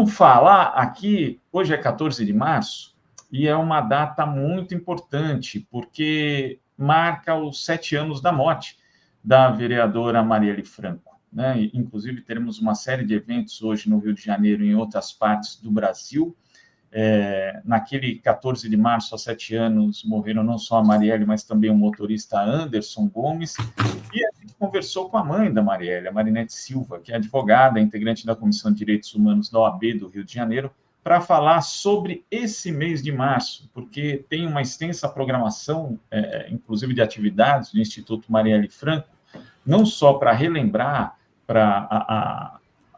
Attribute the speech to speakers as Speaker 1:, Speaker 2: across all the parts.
Speaker 1: Vamos falar aqui, hoje é 14 de março, e é uma data muito importante, porque marca os 7 anos da morte da vereadora Marielle Franco, né? Inclusive, teremos uma série de eventos hoje no Rio de Janeiro e em outras partes do Brasil. Naquele 14 de março, há 7 anos, morreram não só a Marielle, mas também o motorista Anderson Gomes. E a gente conversou com a mãe da Marielle, a Marinete Silva, que é advogada, integrante da Comissão de Direitos Humanos da OAB do Rio de Janeiro, para falar sobre esse mês de março, porque tem uma extensa programação, inclusive de atividades do Instituto Marielle Franco, não só para relembrar,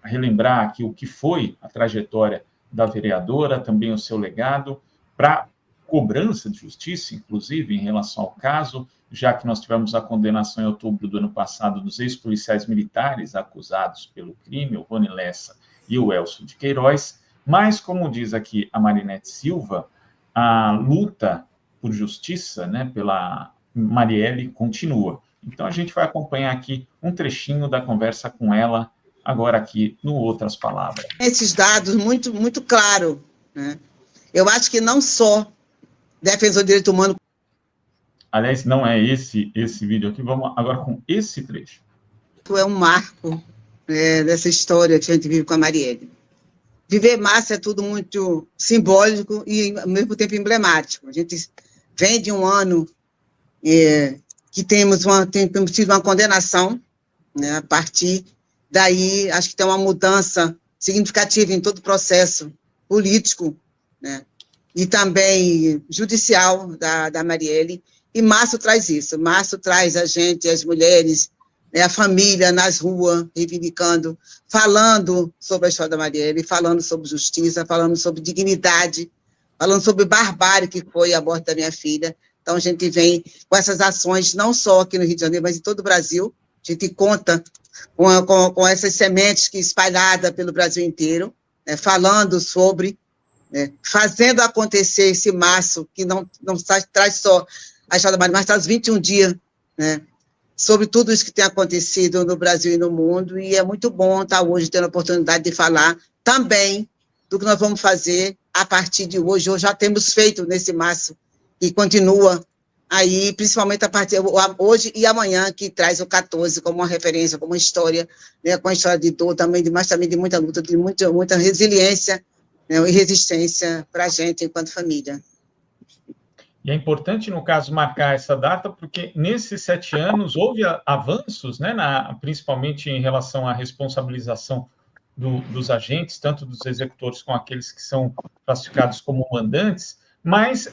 Speaker 1: relembrar aqui o que foi a trajetória da vereadora, também o seu legado, para cobrança de justiça, inclusive, em relação ao caso, já que nós tivemos a condenação em outubro do ano passado dos ex-policiais militares acusados pelo crime, o Rony Lessa e o Elcio de Queiroz, mas, como diz aqui a Marinete Silva, a luta por justiça, né, pela Marielle continua. Então, a gente vai acompanhar aqui um trechinho da conversa com ela, agora aqui no Outras Palavras.
Speaker 2: Esses dados muito claro, né? Eu acho que não só defensor de direito humano.
Speaker 1: Aliás, não é esse vídeo aqui, vamos agora com esse trecho.
Speaker 2: É um marco dessa história que a gente vive com a Marielle. Viver massa é tudo muito simbólico e, ao mesmo tempo, emblemático. A gente vem de um ano que temos tido uma condenação, né? A partir daí, acho que tem uma mudança significativa em todo o processo político, né? E também judicial da Marielle, e março traz isso, março traz a gente, as mulheres, né, a família nas ruas, reivindicando, falando sobre a história da Marielle, falando sobre justiça, falando sobre dignidade, falando sobre barbárie que foi a morte da minha filha. Então, a gente vem com essas ações, não só aqui no Rio de Janeiro, mas em todo o Brasil. A gente conta com essas sementes que espalhadas pelo Brasil inteiro, né, falando sobre, né, fazendo acontecer esse março, que não traz só a história da Marielle, mas traz 21 dias, né, sobre tudo isso que tem acontecido no Brasil e no mundo, e é muito bom estar hoje tendo a oportunidade de falar também do que nós vamos fazer a partir de hoje. Hoje já temos feito nesse março, e continua aí, principalmente a partir hoje e amanhã, que traz o 14 como uma referência, como uma história, né, com a história de dor também, mas também de muita luta, de muita resiliência, né, e resistência para a gente enquanto família.
Speaker 1: E é importante, no caso, marcar essa data, porque nesses 7 anos houve avanços, né, principalmente em relação à responsabilização dos agentes, tanto dos executores como aqueles que são classificados como mandantes, mas,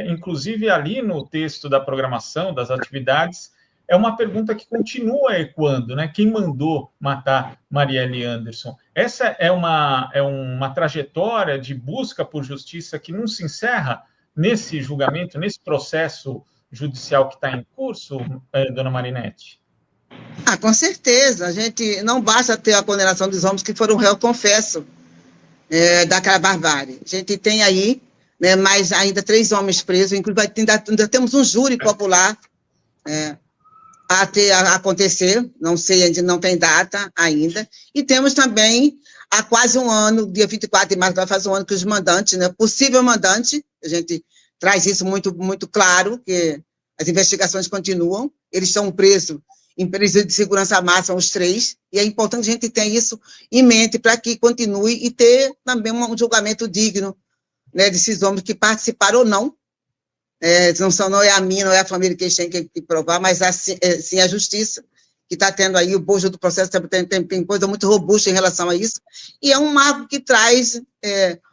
Speaker 1: inclusive, ali no texto da programação, das atividades, é uma pergunta que continua ecoando, né? Quem mandou matar Marielle Anderson? Essa é uma trajetória de busca por justiça que não se encerra nesse julgamento, nesse processo judicial que está em curso, dona Marinete?
Speaker 2: Com certeza. A gente não basta ter a condenação dos homens que foram réu confesso daquela barbárie. A gente tem aí, né, mais ainda 3 homens presos, inclusive ainda temos um júri popular a acontecer, não sei, ainda não tem data ainda, e temos também, há quase um ano, dia 24 de março, vai fazer um ano que os mandantes, né, possível mandante, a gente traz isso muito claro, que as investigações continuam, eles estão presos em presídio de segurança máxima, os 3, e é importante a gente ter isso em mente para que continue e ter também um julgamento digno, né, desses homens que participaram ou não. Não é a minha, não é a família que eles têm que provar, mas sim a justiça, que está tendo aí o bojo do processo, tem coisa muito robusta em relação a isso, e é um marco que traz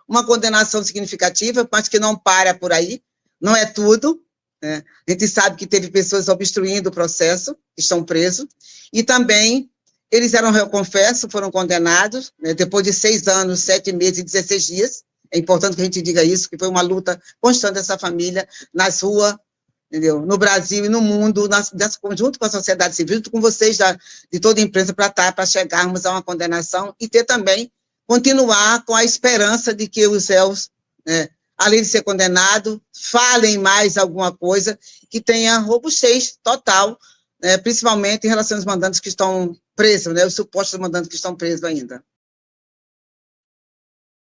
Speaker 2: uma condenação significativa, mas que não para por aí, não é tudo, né? A gente sabe que teve pessoas obstruindo o processo, que estão presos, e também eles eram réu confesso, foram condenados, né, depois de 6 anos, 7 meses e 16 dias, é importante que a gente diga isso, que foi uma luta constante dessa família, nas ruas, entendeu? No Brasil e no mundo, junto com a sociedade civil, junto com vocês de toda a imprensa, para chegarmos a uma condenação e ter também, continuar com a esperança de que os réus, né, além de ser condenado, falem mais alguma coisa que tenha robustez total, né, principalmente em relação aos mandantes que estão presos, né, os supostos mandantes que estão presos ainda.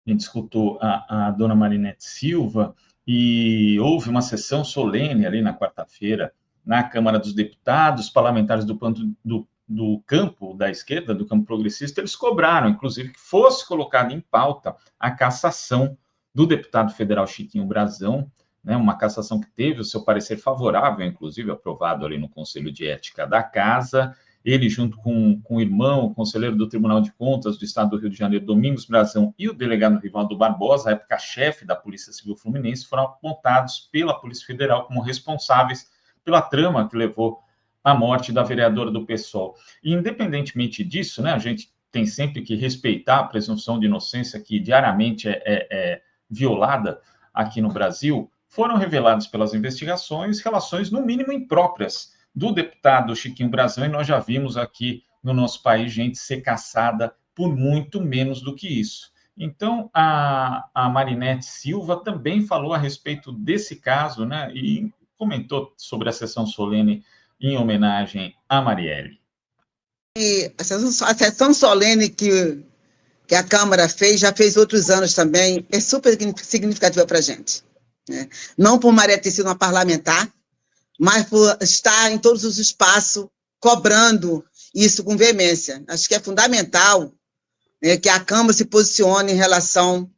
Speaker 1: a gente escutou a dona Marinete Silva, e houve uma sessão solene ali na quarta-feira na Câmara dos Deputados, parlamentares do campo da esquerda, do campo progressista, eles cobraram, inclusive, que fosse colocada em pauta a cassação do deputado federal Chiquinho Brazão, né, uma cassação que teve o seu parecer favorável, inclusive aprovado ali no Conselho de Ética da Casa. Ele, junto com o irmão, o conselheiro do Tribunal de Contas do Estado do Rio de Janeiro, Domingos Brazão, e o delegado Rivaldo Barbosa, à época chefe da Polícia Civil Fluminense, foram apontados pela Polícia Federal como responsáveis pela trama que levou à morte da vereadora do PSOL. E, independentemente disso, né, a gente tem sempre que respeitar a presunção de inocência que diariamente é violada aqui no Brasil. Foram reveladas pelas investigações relações, no mínimo, impróprias do deputado Chiquinho Brazão, e nós já vimos aqui no nosso país gente ser caçada por muito menos do que isso. Então, a Marinete Silva também falou a respeito desse caso, né, e comentou sobre a sessão solene em homenagem a Marielle.
Speaker 2: E a sessão solene que a Câmara fez, já fez outros anos também, é super significativa para a gente. Né? Não por Maria ter sido uma parlamentar, mas por estar em todos os espaços cobrando isso com veemência. Acho que é fundamental, né, que a Câmara se posicione em relação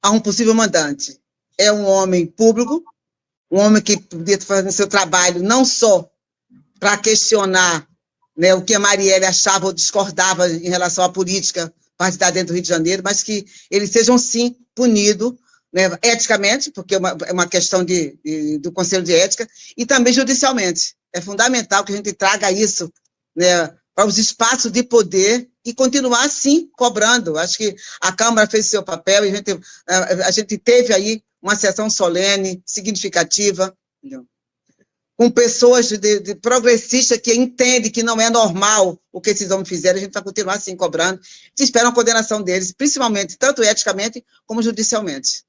Speaker 2: a um possível mandante. É um homem público, um homem que podia fazer seu trabalho não só para questionar, né, o que a Marielle achava ou discordava em relação à política partidária dentro do Rio de Janeiro, mas que eles sejam, sim, punidos, né, eticamente, porque é uma questão do Conselho de Ética, e também judicialmente. É fundamental que a gente traga isso, né, para os espaços de poder e continuar, sim, cobrando. Acho que a Câmara fez seu papel e a gente teve aí uma sessão solene, significativa, entendeu? Com pessoas de progressistas que entendem que não é normal o que esses homens fizeram, a gente vai continuar assim cobrando. A gente espera uma condenação deles, principalmente, tanto eticamente como judicialmente.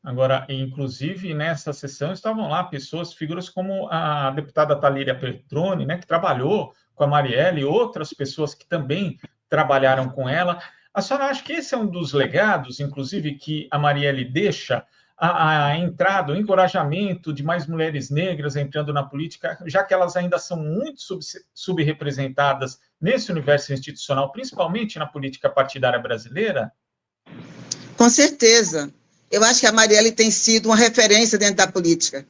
Speaker 1: Agora, inclusive, nessa sessão estavam lá pessoas, figuras como a deputada Thalíria Petroni, né, que trabalhou com a Marielle, e outras pessoas que também trabalharam com ela. A senhora acha que esse é um dos legados, inclusive, que a Marielle deixa, a entrada, o encorajamento de mais mulheres negras entrando na política, já que elas ainda são muito subrepresentadas nesse universo institucional, principalmente na política partidária brasileira?
Speaker 2: Com certeza. Eu acho que a Marielle tem sido uma referência dentro da política.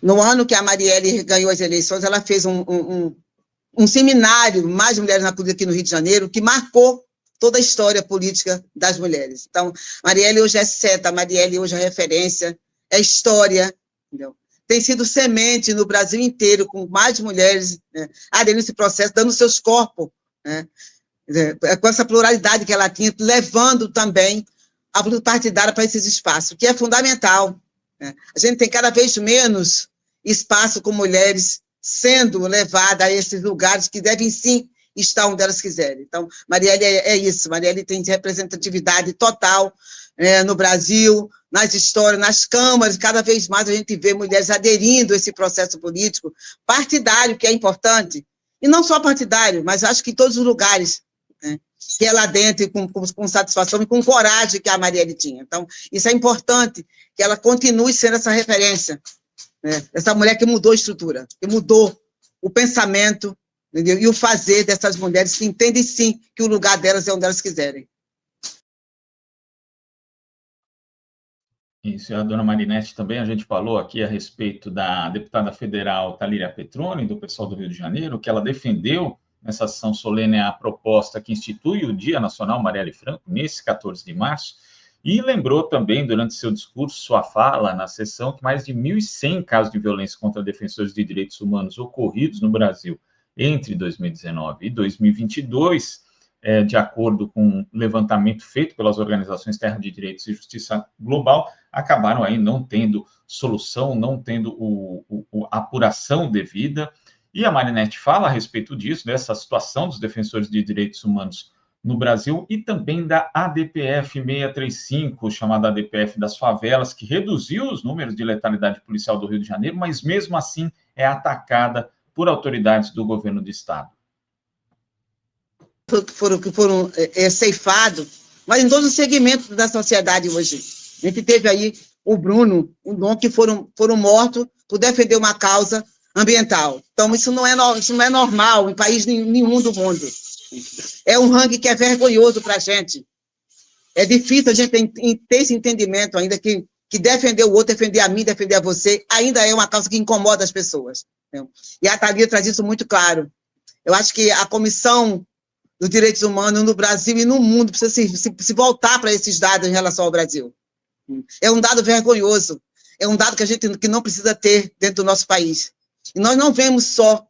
Speaker 2: No ano que a Marielle ganhou as eleições, ela fez um seminário, Mais Mulheres na Política aqui no Rio de Janeiro, que marcou toda a história política das mulheres. Então, Marielle hoje é seta, Marielle hoje é referência, é história, entendeu? Tem sido semente no Brasil inteiro, com mais mulheres, né, aderindo esse processo, dando seus corpos, né, com essa pluralidade que ela tinha, levando também a luta partidária para esses espaços, que é fundamental. Né? A gente tem cada vez menos espaço com mulheres sendo levadas a esses lugares que devem, sim, estar onde elas quiserem. Então, Marielle é isso, Marielle tem representatividade total, no Brasil, nas histórias, nas câmaras, cada vez mais a gente vê mulheres aderindo a esse processo político partidário, que é importante, e não só partidário, mas acho que em todos os lugares, né, que é lá dentro, com satisfação e com coragem que a Marielle tinha. Então, isso é importante, que ela continue sendo essa referência, né, essa mulher que mudou a estrutura, que mudou o pensamento, entendeu? E o fazer dessas mulheres que entendem, sim, que o lugar delas é onde elas quiserem.
Speaker 1: Isso, a dona Marinete também, a gente falou aqui a respeito da deputada federal Thalíria Petroni, do pessoal do Rio de Janeiro, que ela defendeu nessa sessão solene a proposta que institui o Dia Nacional Marielle Franco, nesse 14 de março, e lembrou também, durante seu discurso, sua fala na sessão, que mais de 1.100 casos de violência contra defensores de direitos humanos ocorridos no Brasil entre 2019 e 2022, de acordo com um levantamento feito pelas organizações Terra de Direitos e Justiça Global, acabaram aí não tendo solução, não tendo a apuração devida. E a Marinete fala a respeito disso, dessa situação dos defensores de direitos humanos no Brasil, e também da ADPF 635, chamada ADPF das favelas, que reduziu os números de letalidade policial do Rio de Janeiro, mas mesmo assim é atacada por autoridades do governo do Estado.
Speaker 2: Que foram ceifados, mas em todos os segmentos da sociedade hoje. A gente teve aí o Bruno, o Dom, que foram mortos por defender uma causa ambiental. Então, isso não é normal em país nenhum do mundo. É um ranking que é vergonhoso para a gente. É difícil a gente ter esse entendimento ainda que defender o outro, defender a mim, defender a você, ainda é uma causa que incomoda as pessoas. E a Thalia traz isso muito claro. Eu acho que a Comissão dos Direitos Humanos no Brasil e no mundo precisa se voltar para esses dados em relação ao Brasil. É um dado vergonhoso, é um dado que não precisa ter dentro do nosso país. E nós não vemos só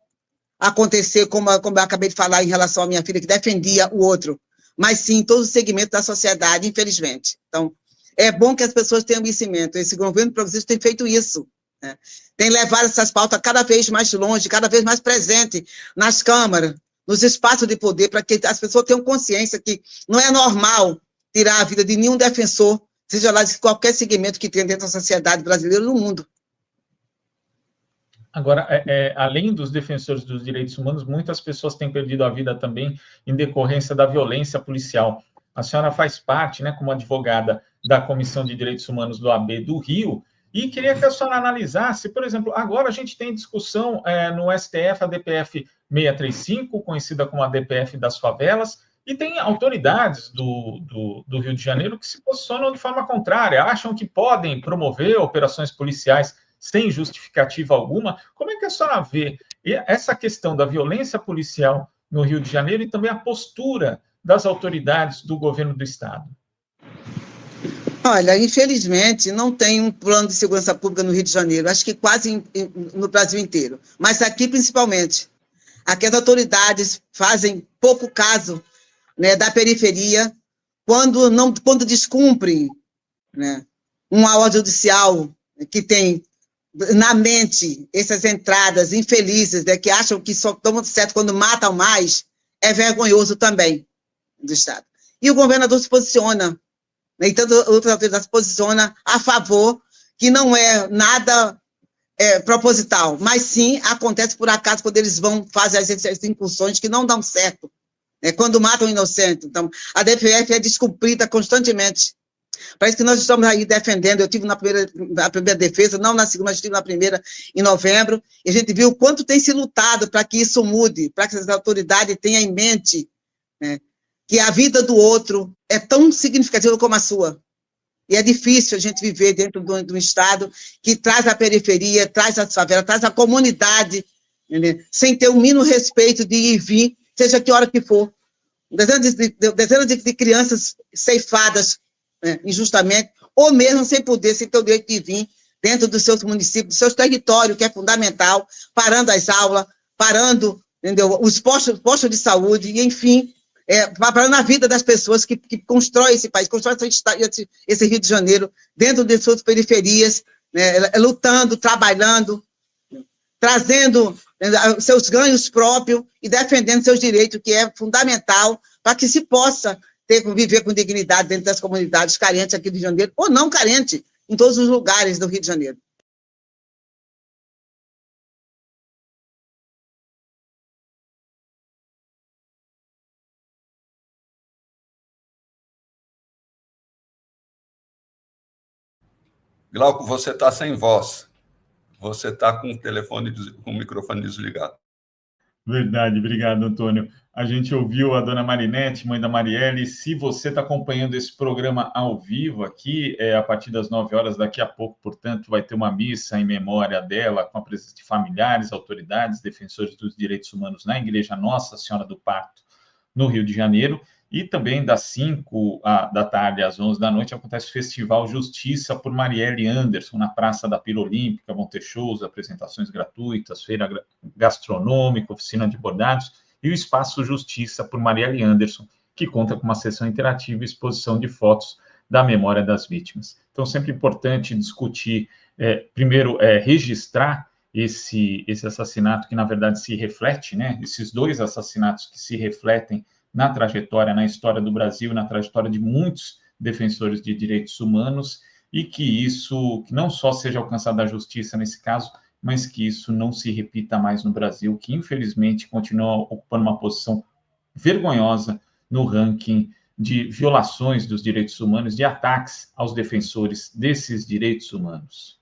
Speaker 2: acontecer, como eu acabei de falar em relação à minha filha, que defendia o outro, mas sim em todos os segmentos da sociedade, infelizmente. Então, é bom que as pessoas tenham conhecimento. Esse governo progressista tem feito isso, né? Tem levado essas pautas cada vez mais longe, cada vez mais presente nas câmaras, nos espaços de poder, para que as pessoas tenham consciência que não é normal tirar a vida de nenhum defensor, seja lá de qualquer segmento que tenha dentro da sociedade brasileira no mundo.
Speaker 1: Agora, além dos defensores dos direitos humanos, muitas pessoas têm perdido a vida também em decorrência da violência policial. A senhora faz parte, né, como advogada da Comissão de Direitos Humanos do AB do Rio, e queria que a senhora analisasse, por exemplo, agora a gente tem discussão no STF, a DPF 635, conhecida como a DPF das favelas, e tem autoridades do Rio de Janeiro que se posicionam de forma contrária, acham que podem promover operações policiais sem justificativa alguma. Como é que a senhora vê essa questão da violência policial no Rio de Janeiro e também a postura das autoridades do governo do Estado?
Speaker 2: Olha, infelizmente, não tem um plano de segurança pública no Rio de Janeiro, acho que quase no Brasil inteiro, mas aqui principalmente. Aqui as autoridades fazem pouco caso, né, da periferia, quando descumprem, né, uma ordem judicial que tem na mente essas entradas infelizes, né, que acham que só tomam certo quando matam mais, é vergonhoso também do Estado. E o governador se posiciona, né, e tantas outras autoridades se posicionam a favor, que não é nada proposital, mas sim acontece por acaso quando eles vão fazer as incursões que não dão certo, né, quando matam o inocente. Então, a DPF é descumprida constantemente. Parece que nós estamos aí defendendo. Eu estive na primeira defesa, não na segunda, mas estive na primeira em novembro, e a gente viu o quanto tem se lutado para que isso mude, para que as autoridades tenham em mente, né, que a vida do outro é tão significativa como a sua. E é difícil a gente viver dentro de um Estado que traz a periferia, traz as favelas, traz a comunidade, né, sem ter o mínimo respeito de ir e vir, seja que hora que for. Dezenas de crianças ceifadas, né, injustamente, ou mesmo sem ter o direito de vir dentro dos seus municípios, dos seus territórios, que é fundamental, parando as aulas, parando, entendeu, os postos de saúde, e, enfim, parando a vida das pessoas que constroem esse país, constroem esse Rio de Janeiro, dentro de suas periferias, né, lutando, trabalhando, trazendo seus ganhos próprios e defendendo seus direitos, que é fundamental para que se possa viver com dignidade dentro das comunidades carentes aqui do Rio de Janeiro, ou não carentes, em todos os lugares do Rio de Janeiro.
Speaker 3: Glauco, você está sem voz. Você está com o microfone desligado.
Speaker 1: Verdade, obrigado, Antônio. A gente ouviu a dona Marinete, mãe da Marielle. Se você está acompanhando esse programa ao vivo aqui, a partir das 9 horas, daqui a pouco, portanto, vai ter uma missa em memória dela, com a presença de familiares, autoridades, defensores dos direitos humanos na Igreja Nossa Senhora do Parto, no Rio de Janeiro. E também das 5 da tarde às 11 da noite acontece o Festival Justiça por Marielle Anderson, na Praça da Pira Olímpica, vão ter shows, apresentações gratuitas, feira gastronômica, oficina de bordados, e o Espaço Justiça por Marielle Anderson, que conta com uma sessão interativa e exposição de fotos da memória das vítimas. Então, sempre importante discutir, primeiro, registrar esse assassinato que, na verdade, se reflete, né? Esses dois assassinatos que se refletem na trajetória, na história do Brasil, na trajetória de muitos defensores de direitos humanos, e que não só seja alcançada a justiça nesse caso, mas que isso não se repita mais no Brasil, que infelizmente continua ocupando uma posição vergonhosa no ranking de violações dos direitos humanos, de ataques aos defensores desses direitos humanos.